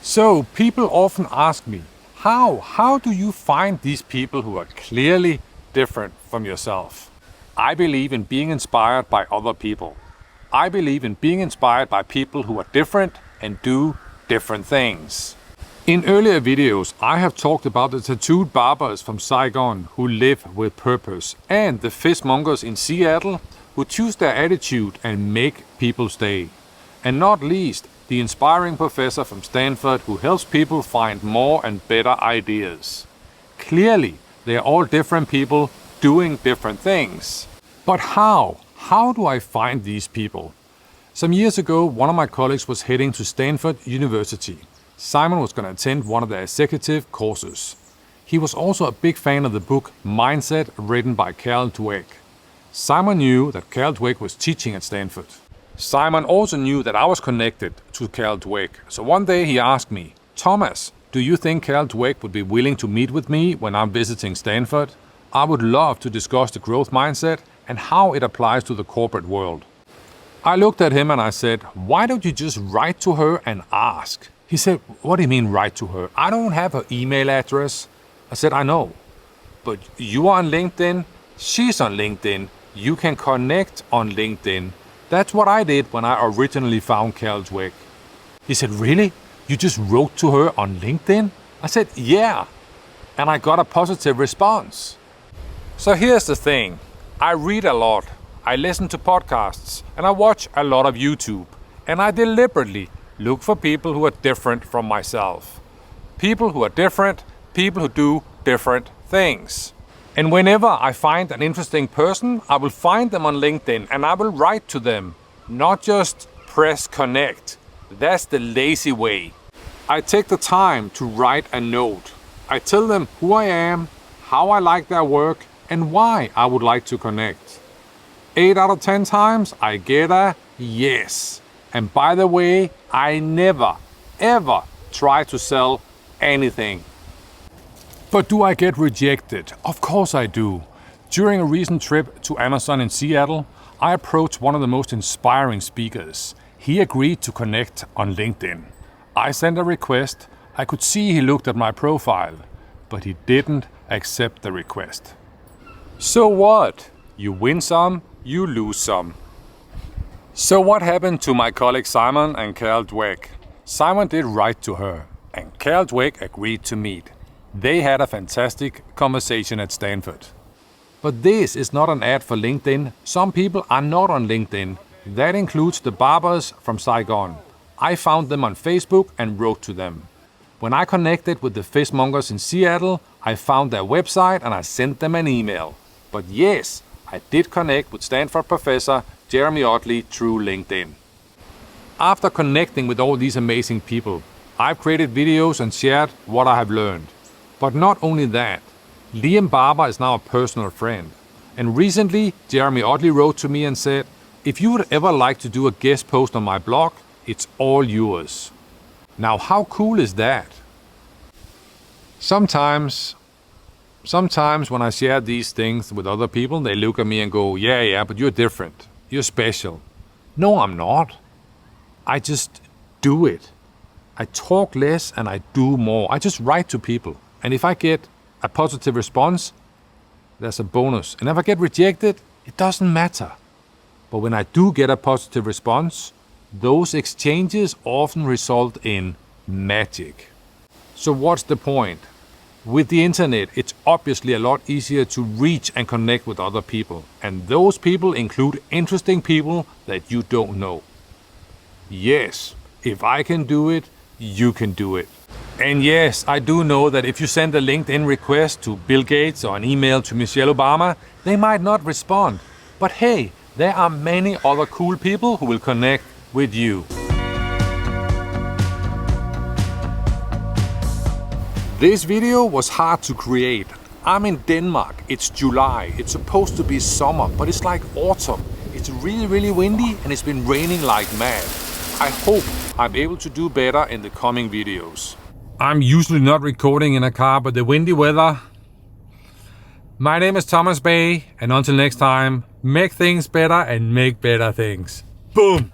So people often ask me, how do you find these people who are clearly different from yourself? I believe in being inspired by other people. I believe in being inspired by people who are different and do different things. In earlier videos, I have talked about the tattooed barbers from Saigon who live with purpose and the fishmongers in Seattle who choose their attitude and make people stay. And not least, the inspiring professor from Stanford who helps people find more and better ideas. Clearly, they are all different people doing different things. But how? How do I find these people? Some years ago, one of my colleagues was heading to Stanford University. Simon was going to attend one of their executive courses. He was also a big fan of the book Mindset written by Carol Dweck. Simon knew that Carol Dweck was teaching at Stanford. Simon also knew that I was connected to Carol Dweck. So one day he asked me, Thomas, do you think Carol Dweck would be willing to meet with me when I'm visiting Stanford? I would love to discuss the growth mindset and how it applies to the corporate world. I looked at him and I said, why don't you just write to her and ask? He said, what do you mean write to her? I don't have her email address. I said, I know. But you are on LinkedIn, she's on LinkedIn, you can connect on LinkedIn. That's what I did when I originally found Carol Dweck. He said, really? You just wrote to her on LinkedIn? I said, yeah. And I got a positive response. So here's the thing. I read a lot. I listen to podcasts and I watch a lot of YouTube. And I deliberately look for people who are different from myself. People who are different, people who do different things. And whenever I find an interesting person, I will find them on LinkedIn and I will write to them, not just press connect. That's the lazy way. I take the time to write a note. I tell them who I am, how I like their work, and why I would like to connect. 8 out of 10 times, I get a yes. And by the way, I never, ever try to sell anything. But do I get rejected? Of course I do. During a recent trip to Amazon in Seattle, I approached one of the most inspiring speakers. He agreed to connect on LinkedIn. I sent a request. I could see he looked at my profile, but he didn't accept the request. So what? You win some, you lose some. So what happened to my colleague Simon and Carol Dweck? Simon did write to her, and Carol Dweck agreed to meet. They had a fantastic conversation at Stanford. But this is not an ad for LinkedIn. Some people are not on LinkedIn. That includes the barbers from Saigon. I found them on Facebook and wrote to them. When I connected with the fishmongers in Seattle, I found their website and I sent them an email. But yes, I did connect with Stanford professor Jeremy Otley through LinkedIn. After connecting with all these amazing people, I've created videos and shared what I have learned. But not only that, Liam Barber is now a personal friend. And recently, Jeremy Otley wrote to me and said, if you would ever like to do a guest post on my blog, it's all yours. Now, how cool is that? Sometimes when I share these things with other people, they look at me and go, yeah, but you're different. You're special. No, I'm not. I just do it. I talk less and I do more. I just write to people. And if I get a positive response, there's a bonus. And if I get rejected, it doesn't matter. But when I do get a positive response, those exchanges often result in magic. So what's the point? With the internet, it's obviously a lot easier to reach and connect with other people. And those people include interesting people that you don't know. Yes, if I can do it, you can do it. And yes, I do know that if you send a LinkedIn request to Bill Gates or an email to Michelle Obama, they might not respond. But hey, there are many other cool people who will connect with you. This video was hard to create. I'm in Denmark. It's July. It's supposed to be summer, but it's like autumn. It's really windy and it's been raining like mad. I hope I'm able to do better in the coming videos. I'm usually not recording in a car, but the windy weather. My name is Thomas Bay, and until next time, make things better and make better things. Boom!